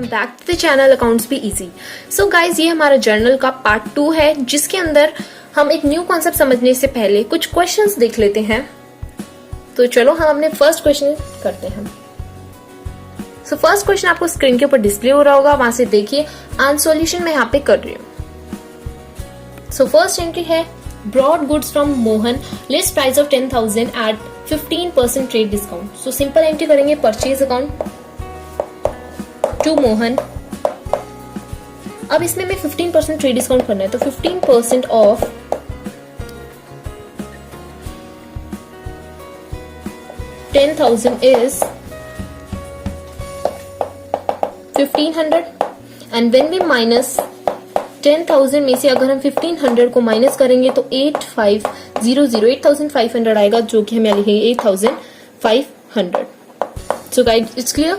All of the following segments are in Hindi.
Back to the channel accounts be easy. So guys, ये हमारा जर्नल का पार्ट 2 है, जिसके अंदर हम एक न्यू कॉन्सेप्ट समझने से पहले कुछ क्वेश्चंस देख लेते हैं। तो चलो हम अपने फर्स्ट क्वेश्चन करते हैं। सो फर्स्ट क्वेश्चन आपको स्क्रीन के ऊपर डिस्प्ले हो रहा होगा, वहां से देखिए। आंसर सॉल्यूशन मैं यहाँ पे कर रही हूँ। सो फर्स्ट एंट्री है brought goods from Mohan, list price of 10,000 at 15% trade discount. So simple entry करेंगे परचेज अकाउंट टू मोहन। अब इसमें मैं 15% ट्रेड डिस्काउंट करना है, तो 15% of 10,000 is 1500 and when we minus 10,000 में से अगर हम 1500 को माइनस करेंगे तो 8500 आएगा, जो कि हम यहाँ लिखेंगे 8500। So guys, it's clear.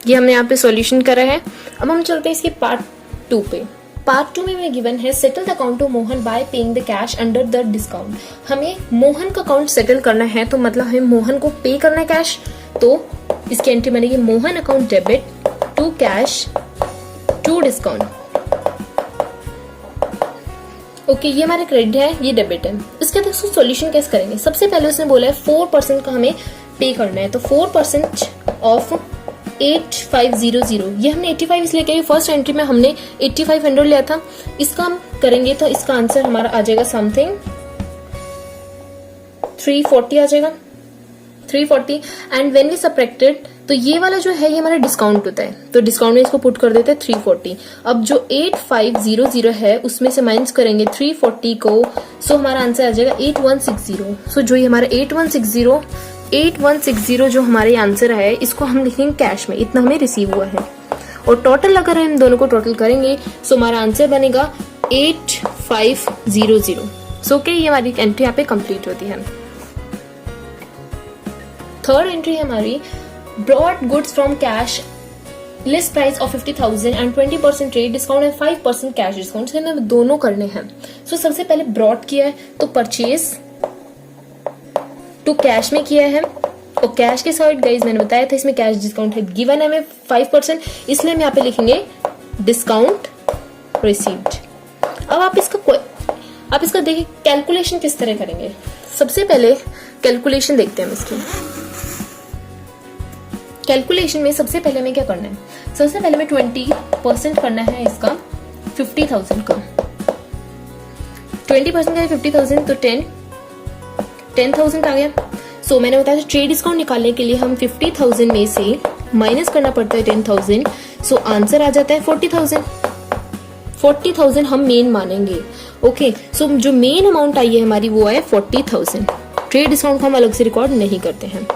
ये हमने यहाँ पे सॉल्यूशन करा है। अब हम चलते हैं इसके पार्ट 2 पे। पार्ट 2 में हमें गिवन है settle the account to Mohan by paying the cash under the discount. हमें मोहन का अकाउंट सेटल करना है, तो मतलब हमें मोहन को पे करना है कैश। तो इसकी एंट्री बनेगी Mohan account debit to cash to discount. Okay, ये हमारा क्रेडिट है, ये डेबिट है। इसके बाद इसको सॉल्यूशन कैसे करेंगे? सबसे पहले उसने बोला है 4% का हमें पे करना है, तो 4% ऑफ 8500। ये हमने 85 इसलिए किया, फर्स्ट एंट्री में हमने 8500 लिया था। इसका हम करेंगे तो इसका आंसर हमारा आ जाएगा समथिंग 340 आ जाएगा, 340। एंड व्हेन वी सबट्रैक्टेड, तो ये वाला जो है ये हमारा डिस्काउंट होता है, तो डिस्काउंट में इसको पुट कर देते हैं 340। अब जो 8500 है उसमें से माइनस करेंगे 340 को, सो हमारा आंसर आ जाएगा 8160। सो जो ये हमारा 8160 जो हमारे आंसर है, इसको हम लिखेंगे कैश में, इतना हमें रिसीव हुआ है। और टोटल अगर हम दोनों को टोटल करेंगे सो हमारा आंसर बनेगा 8500। सो ओके, ये हमारी एंट्री यहाँ पे कंप्लीट होती है। थर्ड एंट्री है हमारी brought goods from cash, list price of 50,000 and 20% trade discount and 5% cash discount. से हमें दोनों करने हैं। सो सबसे पहले ब्रॉड किया है तो परचेज टू कैश में किया है, और कैश के साइड गाइस मैंने बताया था इसमें कैश डिस्काउंट है, गिवन है हमें 5%, इसलिए हम यहाँ पे लिखेंगे डिस्काउंट रिसीव्ड। अब आप इसका देखिए कैलकुलेशन किस तरह करेंगे। सबसे पहले कैलकुलेशन देखते हैं हम इसकी। कैलकुलेशन में सबसे पहले हमें क्या करना है? सबसे पहले हमें 20% करना है इसका 50,000 का। 20% का 50,000 तो 10,000 आ गया। सो मैंने बताया ट्रेड डिस्काउंट निकालने के लिए हम 50,000 में से माइनस करना पड़ता है 10,000। सो आंसर आ जाता है 40,000। 40,000 हम मेन मानेंगे। ओके, सो जो मेन अमाउंट आई है हमारी वो है 40,000। ट्रेड डिस्काउंट को हम अलग से रिकॉर्ड नहीं करते हैं।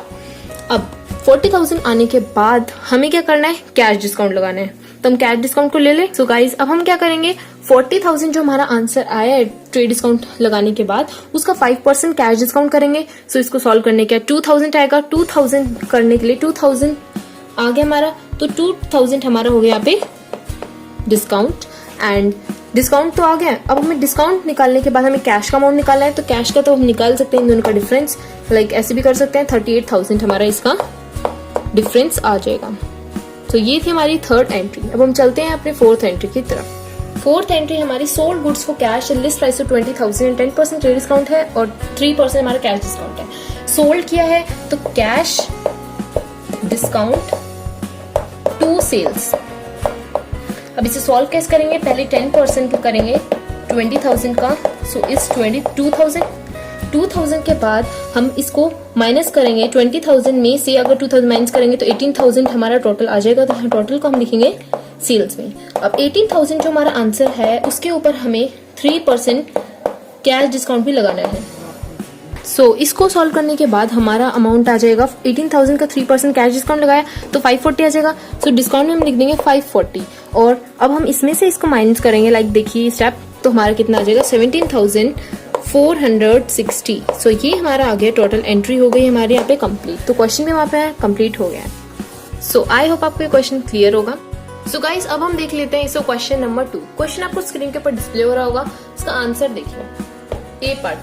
अब 40,000 आने के बाद हमें क्या करना है? कैश डिस्काउंट लगाना है, तो हम कैश डिस्काउंट को ले ले। सो गाइस, अब हम क्या करेंगे? 40,000 जो हमारा आंसर आया है ट्रेड डिस्काउंट लगाने के बाद, उसका 5% कैश डिस्काउंट करेंगे। सो इसको सॉल्व करने के 2000 आएगा। 2000 करने के लिए 2000 आ गया हमारा, तो 2000 हमारा हो गया यहाँ पे डिस्काउंट। एंड डिस्काउंट तो आ गया। अब हमें डिस्काउंट निकालने के बाद हमें कैश का अमाउंट निकालना है, तो कैश का तो हम निकाल सकते हैं इन दोनों का डिफरेंस, लाइक ऐसे भी कर सकते हैं। 38,000 हमारा इसका डिफरेंस आ जाएगा। तो ये थी हमारी थर्ड एंट्री। अब हम चलते हैं अपने फोर्थ एंट्री की तरफ। फोर्थ एंट्री हमारी sold goods for cash, list price of 20,000, 10% trade discount है और 3% हमारा कैश डिस्काउंट है। सोल्ड किया है तो कैश डिस्काउंट टू सेल्स। अब इसे सॉल्व कैसे करेंगे? पहले 10% करेंगे 20,000 का, सो इस 22,000 के बाद हम इसको माइनस करेंगे 20,000 में से। अगर 2,000 माइनस करेंगे तो 18,000 हमारा टोटल आ जाएगा, तो टोटल को हम लिखेंगे सेल्स में। अब 18,000 जो हमारा आंसर है उसके ऊपर हमें 3% कैश डिस्काउंट भी लगाना है। सो इसको सॉल्व करने के बाद हमारा अमाउंट आ जाएगा 18,000 का 3% कैश डिस्काउंट लगाया तो 540 आ जाएगा। सो डिस्काउंट में हम लिख देंगे 540, और अब हम इसमें से इसको माइनस करेंगे, लाइक देखिए स्टेप, तो हमारा कितना आ जाएगा 17,460। सो ये हमारा आ गया, टोटल एंट्री हो गई हमारे यहाँ पे कंप्लीट। तो क्वेश्चन भी वहाँ पे कंप्लीट हो गया है। सो आई होप आपको ये क्वेश्चन क्लियर होगा। सो गाइस, अब हम देख लेते हैं इसको क्वेश्चन नंबर 2। क्वेश्चन आपको स्क्रीन के ऊपर डिस्प्ले हो रहा होगा, इसका आंसर देखिए। ए पार्ट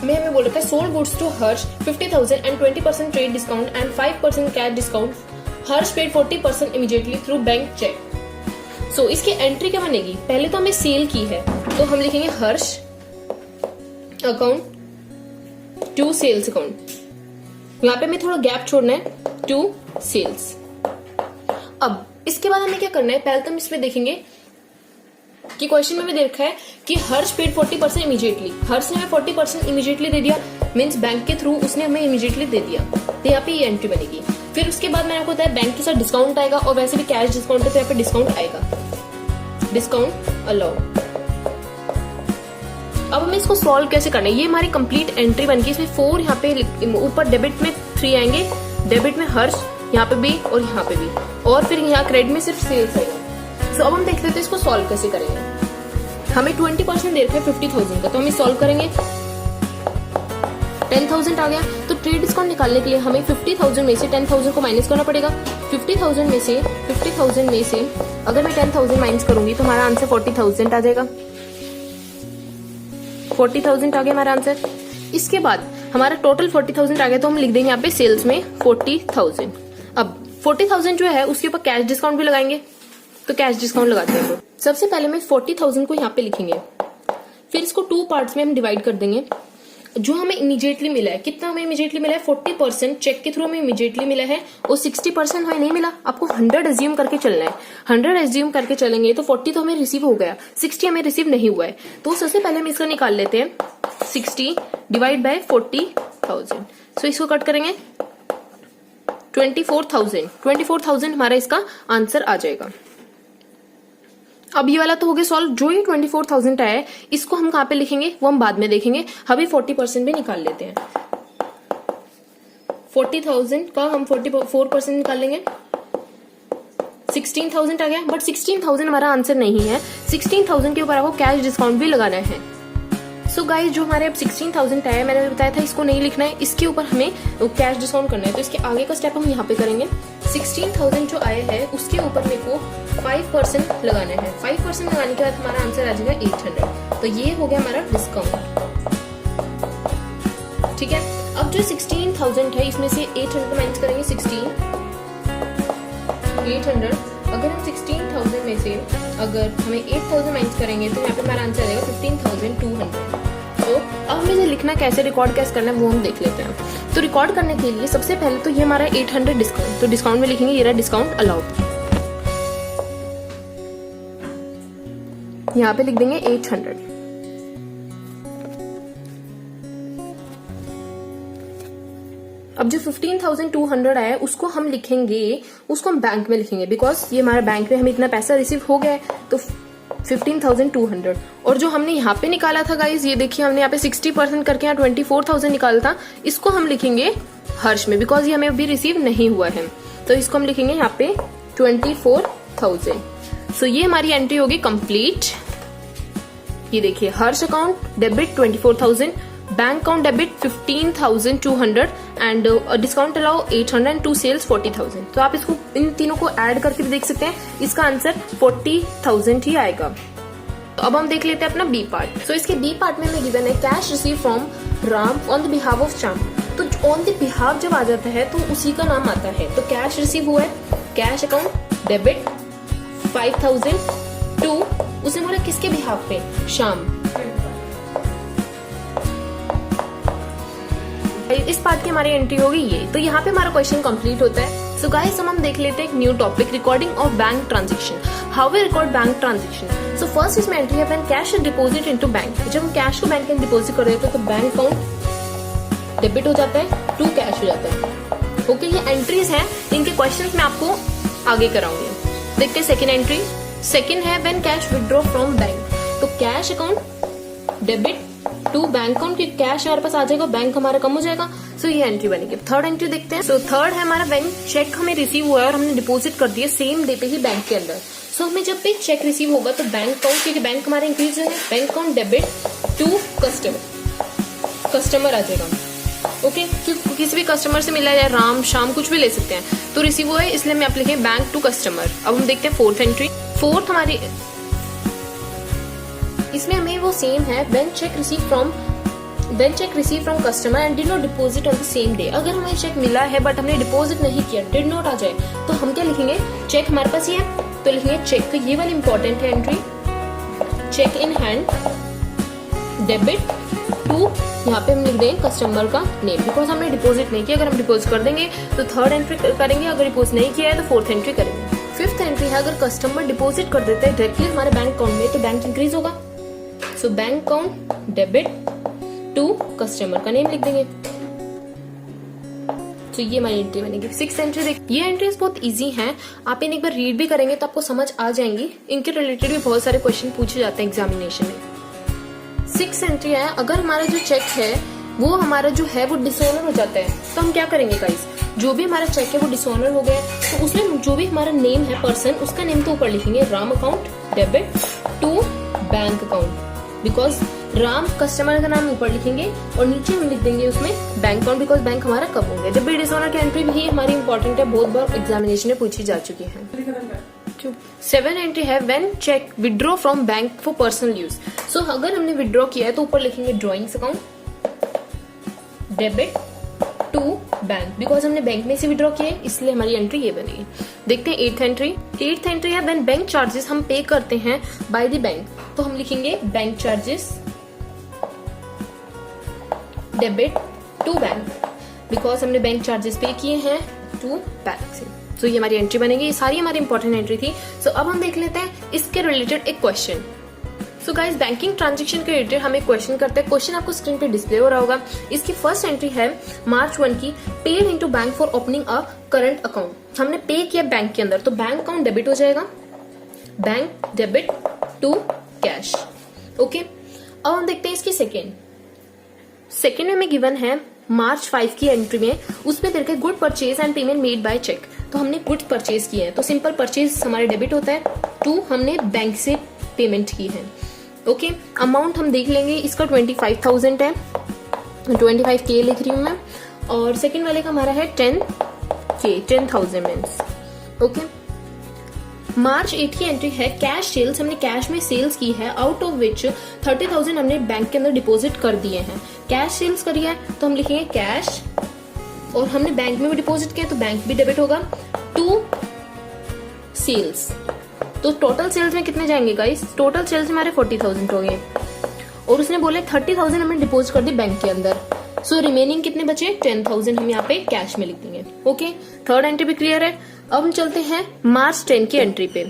में हमें बोल रखा है sold goods to Harsh 50,000 and 20% trade discount and 5% cash discount, Harsh paid 40% immediately through bank cheque. So इसकी एंट्री क्या बनेगी, पहले तो हमें सेल की है तो हम लिखेंगे हर्ष अकाउंट टू सेल्स अकाउंट, यहाँ पे हमें थोड़ा गैप छोड़ना है, टू सेल्स। अब इसके बाद हमें क्या करना है, पहले तो हम इसमें देखेंगे कि क्वेश्चन में भी दे रखा है कि हर्ष पेड 40% इमीडिएटली, हर्ष ने हमें 40% इमीडिएटली दे दिया, मींस बैंक के थ्रू उसने हमें इमीडिएटली दे दिया, तो यहाँ पे ये एंट्री बनेगी। फिर उसके बाद मैंने आपको बताया बैंक के साथ डिस्काउंट आएगा और वैसे भी कैश डिस्काउंट है तो यहाँ पे डिस्काउंट आएगा, डिस्काउंट अलाउ। अब हमें इसको सॉल्व कैसे करना है, ये हमारी कंप्लीट एंट्री बन गई। इसमें 4 यहाँ पे ऊपर डेबिट में 3 आएंगे, डेबिट में हर्ष, यहाँ पे भी और यहाँ पे भी, और फिर यहाँ क्रेडिट में सिर्फ सेल्स आएगा। तो अब हम देख लेते हैं इसको सॉल्व कैसे करेंगे। हमें 20% दे रखा है 50,000 का, तो हम इसे सॉल्व करेंगे। 10,000 आ गया, तो ट्रेड डिस्काउंट निकालने के लिए हमें 50,000 में से 10,000 को माइनस करना पड़ेगा। 50,000 में से अगर मैं 10,000 माइनस करूंगी तो हमारा आंसर 40,000 आ जाएगा। 40,000 आ गया हमारा आंसर। इसके बाद हमारा टोटल 40,000 आ गया, तो हम लिख देंगे यहाँ पे सेल्स में 40,000। अब 40,000 जो है उसके ऊपर कैश डिस्काउंट भी लगाएंगे, तो कैश डिस्काउंट लगाते हैं। सबसे पहले मैं 40,000 को यहाँ पे लिखेंगे, फिर इसको 2 पार्ट्स में हम डिवाइड कर देंगे। जो हमें इमीडिएटली मिला है, कितना हमें इमीडिएटली मिला है, 40% चेक के थ्रू हमें इमीडिएटली मिला है और 60% हमें नहीं मिला। आपको 100 एज्यूम करके चलना है, 100 एज्यूम करके चलेंगे तो 40 तो हमें रिसीव हो गया, 60 हमें रिसीव नहीं हुआ है। तो सबसे पहले हम इसका निकाल लेते हैं, 60 डिवाइड बाय 40,000। सो इसको कट करेंगे, 24,000 हमारा इसका आंसर आ जाएगा। अब ये वाला तो हो गया सॉल्व। जो ये 24,000 आया है इसको हम कहाँ पे लिखेंगे वो हम बाद में देखेंगे, अभी 40% भी निकाल लेते हैं। 40,000 का हम 44% निकाल लेंगे, 16,000 आ गया। बट 16,000 हमारा आंसर नहीं है, 16,000 के ऊपर आपको कैश डिस्काउंट भी लगाना है। सो गाइस जो हमारे अब 16,000 आया, मैंने बताया था इसको नहीं लिखना है, इसके ऊपर हमें कैश डिस्काउंट करना है। तो इसके आगे का स्टेप हम यहाँ पे करेंगे। 16,000 जो आया है उसके ऊपर मेरे को 5% लगाना है। 5% लगाने के बाद हमारा आंसर आ जाएगा 800। तो ये हो गया हमारा डिस्काउंट, ठीक है। अब जो 16,000 है इसमें से 800 माइनस करेंगे, 800। अगर हम 16,000 में से अगर हमें 8,000 माइनस करेंगे तो यहाँ पे हमारा आंसर आएगा 15,200। तो अब हमें ये लिखना कैसे, रिकॉर्ड कैसे करना है वो हम देख लेते हैं। तो रिकॉर्ड करने के लिए सबसे पहले तो ये हमारा 800 डिस्काउंट, तो डिस्काउंट में लिखेंगे ये रहा डिस्काउंट अलाउड, यहाँ पे लिख देंगे 800। अब जो 15,200 आया है उसको हम लिखेंगे, उसको हम बैंक में लिखेंगे, बिकॉज ये हमारा बैंक में हमें इतना पैसा रिसीव हो गया है, तो 15,200। और जो हमने यहाँ पे निकाला था गाइज, ये देखिए हमने यहाँ पे 60% करके यहाँ 24,000 निकाला था, इसको हम लिखेंगे हर्ष में, बिकॉज ये हमें अभी रिसीव नहीं हुआ है। तो इसको हम लिखेंगे यहाँ पे 24,000। सो ये हमारी एंट्री होगी कंप्लीट। ये देखिए Harsh account debit 24,000, bank account debit 15,200 and discount allow 800 and to sales 40,000। तो आप इसको इन तीनों को ऐड करके भी देख सकते हैं, इसका आंसर 40,000 ही आएगा। तो अब हम देख लेते हैं अपना बी पार्ट। सो इसके बी पार्ट में हमें गिवन है cash receive from Ram on the behalf of Shyam. तो ऑन द बिहाफ जब आ जाता है तो उसी का नाम आता है। तो कैश रिसीव हुआ है, कैश अकाउंट डेबिट 5,000 टू, उसने बोला किसके बिहाफ पे, श्याम। इस पार्ट की हमारी एंट्री होगी ये। तो यहाँ पे हमारा क्वेश्चन कंप्लीट होता है। सो गाइस हम देख लेते हैं एक new topic, recording of bank transaction, how we record bank transaction. So first इसमें एंट्री है when cash is deposit into bank. जब हम कैश को बैंक में डिपॉजिट कर रहे हैं तो बैंक अकाउंट डेबिट हो जाता है, टू कैश हो जाता है। ओके, ये एंट्रीज हैं, इनके क्वेश्चन मैं आपको आगे कराऊंगी। देखते हैं सेकेंड एंट्री। सेकेंड है when cash withdraw from bank. तो cash account debit to bank account, की कैश हमारे पास आ जाएगा, बैंक हमारा कम हो जाएगा। सो ये एंट्री बनेगी। थर्ड एंट्री देखते हैं। सो थर्ड है हमारा व्हेन चेक हमें रिसीव हुआ है और हमने डिपॉजिट कर दिया सेम डे पे ही बैंक के अंदर। सो हमें जब भी चेक रिसीव होगा तो बैंक अकाउंट, क्योंकि बैंक हमारा इंक्रीज है, bank account debit to customer आ जाएगा। ओके, किसी भी कस्टमर से मिला जाए, राम श्याम कुछ भी ले सकते हैं। तो रिसीव हुआ है इसलिए मैं आप लिखें बैंक टू कस्टमर। अब हम देखते हैं फोर्थ एंट्री। फोर्थ हमारी इसमें हमें वो सेम है when check receive from When check received from customer and did not deposit on the same day, अगर हमें चेक मिला है बट हमने डिपॉजिट नहीं किया, did not आ जाए, तो हम क्या लिखेंगे? चेक हमारे पास ही है तो लिखेंगे चेक, ये वाली इंपॉर्टेंट है entry, cheque in hand debit to, यहाँ पे हम लिख देंगे कस्टमर का नेम, बिकॉज हमने डिपॉजिट नहीं किया। अगर हम डिपॉजिट कर देंगे तो थर्ड एंट्री करेंगे, अगर डिपॉजिट नहीं किया है तो फोर्थ एंट्री करेंगे। फिफ्थ एंट्री है अगर कस्टमर डिपॉजिट कर देता है डायरेक्टली हमारे बैंक अकाउंट में तो बैंक इंक्रीज होगा, so bank account debit to customer का नेम लिख देंगे। तो ये हमारी एंट्री बनेगी। सिक्स एंट्री देखिए, ये एंट्रीज बहुत इजी हैं, आप इन्हें एक बार रीड भी करेंगे तो आपको समझ आ जाएंगी। इनके रिलेटेड भी बहुत सारे क्वेश्चन पूछे जाते हैं एग्जामिनेशन में। सिक्स एंट्री है अगर हमारा जो चेक है वो हमारा जो है वो डिसऑनर हो जाता है तो हम क्या करेंगे गाइस, जो भी हमारा चेक है वो डिसऑनर हो गया तो उसमें जो भी हमारा नेम है पर्सन, उसका नेम तो ऊपर लिखेंगे Ram account debit to bank account, because Ram customer का नाम ऊपर लिखेंगे और नीचे हम लिख देंगे उसमें बैंक अकाउंट, बिकॉज बैंक हमारा कब होंगे। जब भी डिसऑनर की एंट्री भी हमारी इंपॉर्टेंट है, बहुत बार एग्जामिनेशन में पूछी जा चुकी है। सेवन एंट्री है when cheque withdraw from bank for personal use, so अगर हमने विड्रॉ किया है तो ऊपर लिखेंगे drawings account debit to bank, because हमने बैंक में से विड्रॉ किया है इसलिए हमारी एंट्री ये बनेगी। देखते हैं एट्थ एंट्री। एट्थ एंट्री है व्हेन बैंक चार्जेस हम पे करते हैं बाय द बैंक, तो हम लिखेंगे bank charges debit to bank, because हमने बैंक चार्जेस पे किए हैं टू बैंक से, तो ये हमारी एंट्री बनेगी। ये सारी हमारी इंपॉर्टेंट एंट्री थी। सो अब हम देख लेते हैं इसके रिलेटेड एक question. So guys banking transaction के रिलेटेड हम एक क्वेश्चन करते हैं, क्वेश्चन आपको स्क्रीन पे डिस्प्ले हो रहा होगा। इसकी फर्स्ट एंट्री है मार्च 1 की, paid into bank for opening a current account, हमने पे किया बैंक के अंदर तो बैंक अकाउंट डेबिट हो जाएगा, bank debit to cash. Okay, अब हम देखते हैं इसकी सेकेंड में हमें गिवन है मार्च 5 की एंट्री में, उसमें देखते हैं good purchase and payment made by cheque, तो हमने गुड परचेज किए हैं तो सिंपल परचेज हमारे डेबिट होता है, टू हमने बैंक से पेमेंट की है। ओके, अमाउंट हम देख लेंगे, इसका 25,000 है, 25K लिख रही हूं मैं, और सेकंड वाले का हमारा है 10,000 मीन्स। ओके, मार्च 8 की एंट्री है कैश सेल्स, हमने कैश में सेल्स की है, आउट ऑफ विच 30,000 हमने बैंक के अंदर डिपॉजिट कर दिए हैं। कैश सेल्स करी है तो हम लिखेंगे कैश, और हमने बैंक में भी डिपॉजिट किया तो बैंक भी डेबिट होगा, टू सेल्स। तो टोटल सेल्स में कितने जाएंगे गाइस, टोटल सेल्स हमारे 40,000 हो गए, और उसने बोले 30,000 हमने डिपॉजिट कर दी बैंक के अंदर, सो रिमेनिंग कितने बचे 10,000 हम यहाँ पे कैश में लिख देंगे। ओके, थर्ड एंट्री भी क्लियर है। अब हम चलते हैं मार्च 10 की एंट्री पे।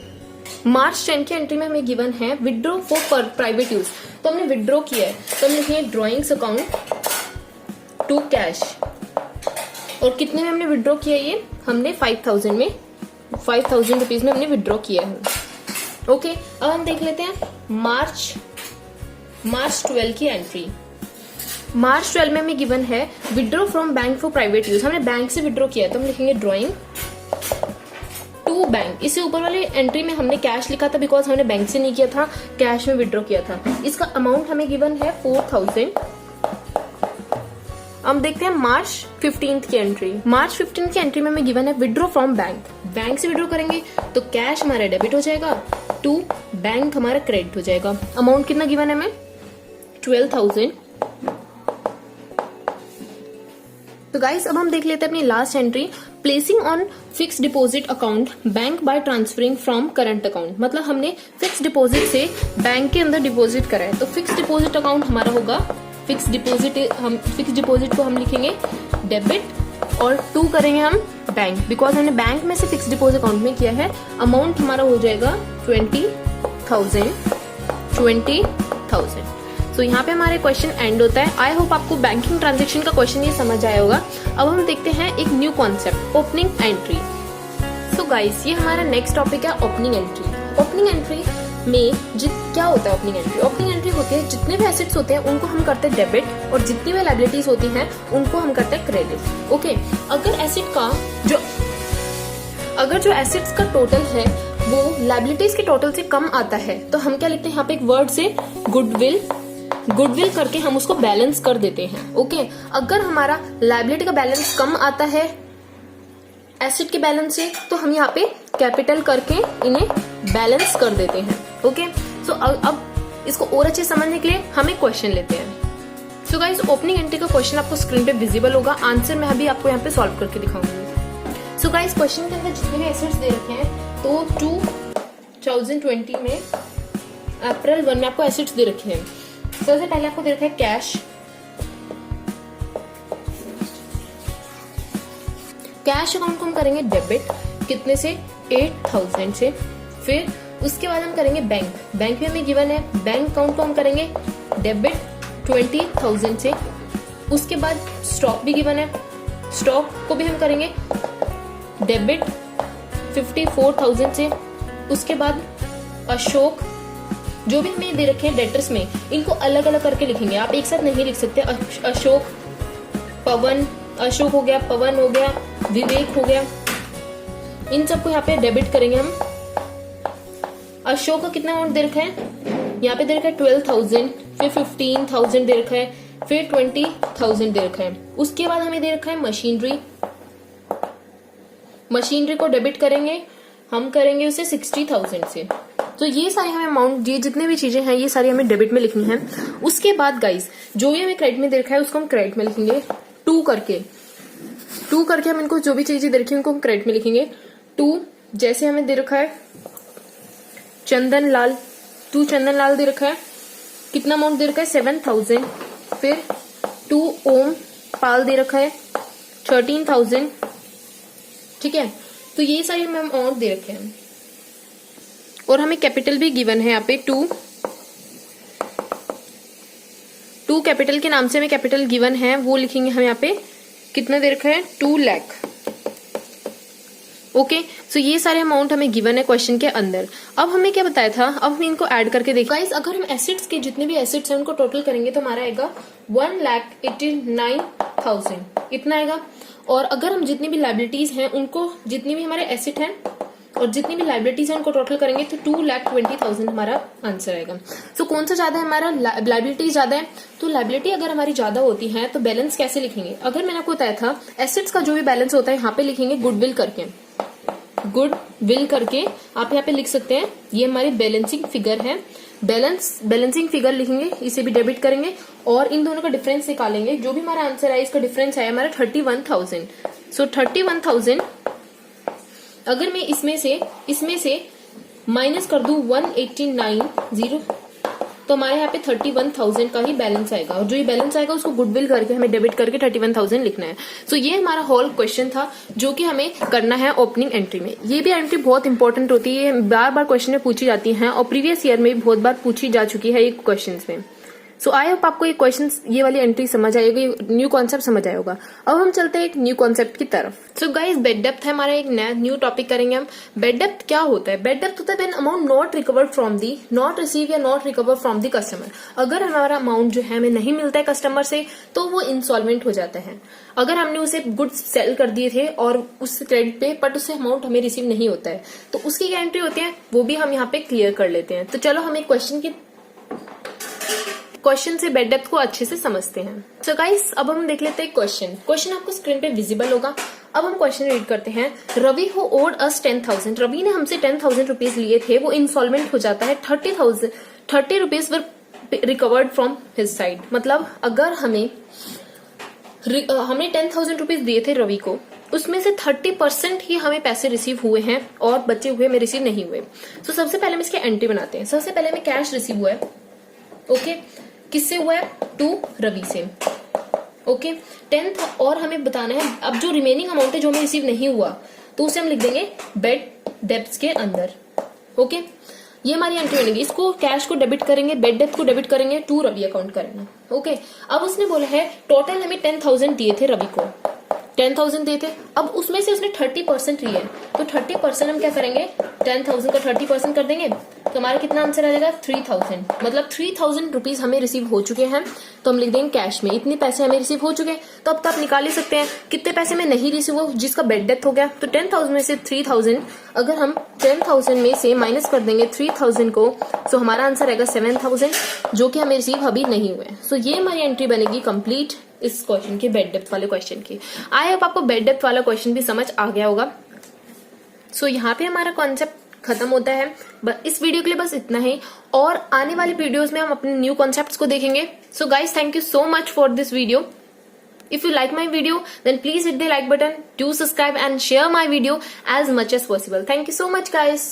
मार्च 10 की एंट्री में हमें गिवन है विड्रॉ फॉर प्राइवेट यूज, तो हमने विड्रॉ किया है तो हम लिखेंगे ड्रॉइंग्स अकाउंट टू कैश, और कितने में हमने विड्रॉ किया, ये हमने 5,000 में, 5,000 रुपीज में हमने विड्रॉ किया है। ओके, अब हम देख लेते हैं मार्च 12 की एंट्री। मार्च 12 में हमें गिवन है withdraw from bank for private use, हमने बैंक से विड्रॉ किया है तो हम लिखेंगे ड्रॉइंग टू बैंक। इससे ऊपर वाले एंट्री में हमने कैश लिखा था बिकॉज हमने बैंक से नहीं किया था, कैश में विड्रॉ किया था। इसका अमाउंट हमें गिवन है 4,000। हम देखते हैं मार्च 15 की एंट्री। मार्च 15 की एंट्री में हमें गिवन है विड्रॉ फ्रॉम बैंक, बैंक से विड्रॉ करेंगे तो कैश हमारा डेबिट हो जाएगा, टू बैंक हमारा क्रेडिट हो जाएगा। अमाउंट कितना गिवन है हमें 12,000। तो गाइस अब हम देख लेते हैं अपनी last entry, placing on fix deposit account bank by transferring from current account, मतलब हमने फिक्स डिपॉजिट से बैंक के अंदर डिपॉजिट करा है तो फिक्स डिपॉजिट अकाउंट हमारा होगा फिक्स डिपॉजिट को हम लिखेंगे डेबिट और टू करेंगे हम बैंक, बिकॉज हमने बैंक में से फिक्स डिपॉजिट अकाउंट में किया है। अमाउंट हमारा हो जाएगा 20,000। तो यहाँ पे हमारे क्वेश्चन एंड होता है। आई होप आपको बैंकिंग ट्रांजैक्शन का क्वेश्चन ये समझ आया होगा। अब हम देखते हैं एक new concept, opening entry. So guys ये हमारा नेक्स्ट टॉपिक है ओपनिंग एंट्री। ओपनिंग एंट्री में क्या होता है ओपनिंग एंट्री? ओपनिंग एंट्री होती है जितने भी एसेट्स होते हैं उनको हम करते हैं डेबिट और जितनी भी लायबिलिटीज होती हैं उनको हम करते हैं क्रेडिट। ओके, अगर जो एसेट्स का टोटल है वो लायबिलिटीज के टोटल से कम आता है तो हम क्या लिखते हैं यहाँ पे एक वर्ड से गुडविल करके हम उसको बैलेंस कर देते हैं। ओके, अगर हमारा लायबिलिटी का बैलेंस कम आता है एसेट के बैलेंस से तो हम यहाँ पे कैपिटल करके इन्हें बैलेंस कर देते हैं। ओके, सो अब इसको और अच्छे समझने के लिए हम एक क्वेश्चन लेते हैं। सो गाइस ओपनिंग एंट्री का क्वेश्चन आपको स्क्रीन पे विजिबल होगा, आंसर मैं अभी आपको यहाँ पे सॉल्व करके दिखाऊंगी। सो गाइस क्वेश्चन के अंदर जितने भी एसेट्स दे रखे हैं तो 2020 में अप्रैल 1 में आपको एसेट्स दे रखे हैं। सबसे पहले आपको दे रखा है कैश। कैश अकाउंट को हम करेंगे डेबिट, कितने से 8000 से। फिर उसके बाद हम करेंगे बैंक, बैंक भी हमें गिवन है, बैंक अकाउंट को हम करेंगे डेबिट 20,000 से। उसके बाद स्टॉक भी गिवन है, स्टॉक को भी हम करेंगे डेबिट 54,000 से। उसके बाद अशोक, जो भी हमें दे रखे हैं डेटर्स में, इनको अलग अलग करके लिखेंगे, आप एक साथ नहीं लिख सकते। अशोक, पवन, अशोक हो गया, पवन हो गया, विवेक हो गया, इन सबको यहाँ पे डेबिट करेंगे हम। अशोक का कितना अमाउंट दे रखा है, यहाँ पे दे रखा है 12,000, फिर 15,000 दे रखा है, फिर 20,000 दे रखा है। उसके बाद हमें दे रखा है मशीनरी, मशीनरी को डेबिट करेंगे, हम करेंगे उसे 60,000 से। तो ये सारे हमें अमाउंट, ये जितने भी चीजें हैं ये सारी हमें डेबिट में लिखनी है। उसके बाद गाइस जो भी हमें क्रेडिट में दे रखा है उसको हम क्रेडिट में लिखेंगे, टू करके हम इनको जो भी चीजें दे रखी है उनको हम क्रेडिट में लिखेंगे। टू जैसे हमें दे रखा है चंदन लाल, टू चंदन लाल दे रखा है, कितना अमाउंट दे रखा है 7,000। फिर टू ओम पाल दे रखा है 13,000, ठीक है। तो ये सारे हमें अमाउंट दे रखे हैं और हमें कैपिटल भी गिवन है यहाँ पे टू कैपिटल के नाम से हमें कैपिटल गिवन है, वो लिखेंगे हम यहाँ पे कितना दे रखा है 2 लाख। ओके सो ये सारे अमाउंट हमें गिवन है क्वेश्चन के अंदर। अब हमें क्या बताया था, अब हम इनको ऐड करके देखो गाइस। अगर हम एसेट्स के जितने भी एसेट्स हैं उनको टोटल करेंगे तो हमारा आएगा 1,89,000, इतना आएगा। और अगर हम जितनी भी लाइबिलिटीज हैं उनको, जितनी भी हमारे एसेट हैं और जितनी भी लाइबिलिटीज हैं उनको टोटल करेंगे तो 2,20,000 हमारा आंसर आएगा। सो कौन सा ज्यादा है, हमारा लाइबिलिटी ज्यादा है। तो लाइबिलिटी अगर हमारी ज्यादा होती है तो बैलेंस कैसे लिखेंगे, अगर मैंने आपको बताया था एसेट्स का जो भी बैलेंस होता है यहाँ पे लिखेंगे गुडविल करके, गुडविल करके आप यहाँ पे लिख सकते हैं। ये हमारी बैलेंसिंग फिगर है, बैलेंसिंग फिगर लिखेंगे, इसे भी डेबिट करेंगे और इन दोनों का डिफरेंस निकालेंगे। जो भी हमारा आंसर है इसका डिफरेंस है हमारा 31,000। सो 31,000 अगर मैं इसमें से माइनस कर दूं 189,000 तो हमारे यहाँ पे 31,000 का ही बैलेंस आएगा और जो ये बैलेंस आएगा उसको गुडविल करके हमें डेबिट करके 31,000 लिखना है। सो ये हमारा होल क्वेश्चन था जो कि हमें करना है ओपनिंग एंट्री में। ये भी एंट्री बहुत इंपॉर्टेंट होती है, बार बार क्वेश्चन में पूछी जाती है और प्रीवियस ईयर में भी बहुत बार पूछी जा चुकी है ये क्वेश्चन में। सो आई होप आपको ये क्वेश्चन, ये वाली एंट्री समझ आएगी, न्यू कॉन्सेप्ट समझ आया होगा। अब हम चलते हैं एक न्यू कॉन्सेप्ट की तरफ। सो गाइस बेड डेप्थ है हमारा एक नया न्यू टॉपिक करेंगे हम। बेड डेप्थ क्या होता है, बेड डेप्थ होता है when amount not recovered from the, not receive या not recover from the customer. अगर हमारा अमाउंट जो है हमें नहीं मिलता है कस्टमर से तो वो इंसॉल्वेंट हो जाता है। अगर हमने उसे गुड्स सेल कर दिए थे और उस क्रेडिट पे बट उससे अमाउंट हमें रिसीव नहीं होता है तो उसकी क्या एंट्री होती है वो भी हम यहाँ पे क्लियर कर लेते हैं। तो चलो हम एक क्वेश्चन से बेड डेप्थ को अच्छे से समझते हैं। सो गाइस अब हम देख लेते हैं क्वेश्चन आपको स्क्रीन पे विजिबल होगा। अब हम क्वेश्चन रीड करते हैं। रवि हु ओड अस 10,000, रवि ने हमसे 10,000 रुपीज लिए थे, वो इंसॉल्वेंट हो जाता है। 30 rupees were recovered from his side. मतलब अगर हमने 10,000 रुपीज दिए थे रवि को, उसमें से 30% ही हमें पैसे रिसीव हुए हैं और बचे हुए में रिसीव नहीं हुए। तो सबसे पहले हम इसके एंट्री बनाते हैं। सबसे पहले हमें कैश रिसीव हुआ है, ओके किससे हुआ है, टू रवि से, ओके 10 और हमें बताना है अब जो रिमेनिंग अमाउंट है जो हमें रिसीव नहीं हुआ तो उसे हम लिख देंगे बेड डेप्थ के अंदर, ओके ये हमारी एंट्री बनेगी। इसको कैश को डेबिट करेंगे, बेड डेप्थ को डेबिट करेंगे, टू रवि अकाउंट करेंगे, ओके। अब उसने बोला है टोटल हमें 10,000 दिए थे रवि को, 10,000 दिए थे, अब उसमें से उसने 30% लिए तो 30% हम क्या करेंगे, 10,000 का 30% कर देंगे तो हमारा कितना आंसर आ जाएगा 3,000। मतलब 3,000 रुपीज हमें रिसीव हो चुके हैं तो हम लिख देंगे कैश में, इतने पैसे हमें रिसीव हो चुके हैं। तो अब तो आप निकाल ही सकते हैं कितने पैसे में नहीं रिसीव हो जिसका बेड डेथ हो गया। तो 10,000 में से 3,000 अगर हम 10,000 में से माइनस कर देंगे 3,000 को तो हमारा आंसर आएगा 7,000 जो कि हमें रिसीव अभी नहीं हुए। सो ये हमारी एंट्री बनेगी कंप्लीट इस क्वेश्चन की, बेड डेप्थ वाले क्वेश्चन की। आई होप आपको बेड डेप्थ वाला क्वेश्चन भी समझ आ गया होगा। सो यहाँ पे हमारा कॉन्सेप्ट खत्म होता है। इस वीडियो के लिए बस इतना ही, और आने वाले वीडियोस में हम अपने न्यू कॉन्सेप्ट्स को देखेंगे। So guys, thank you so much for this video. If you like my video, then please hit the like button, do subscribe and share my video as much as possible. Thank you so much guys.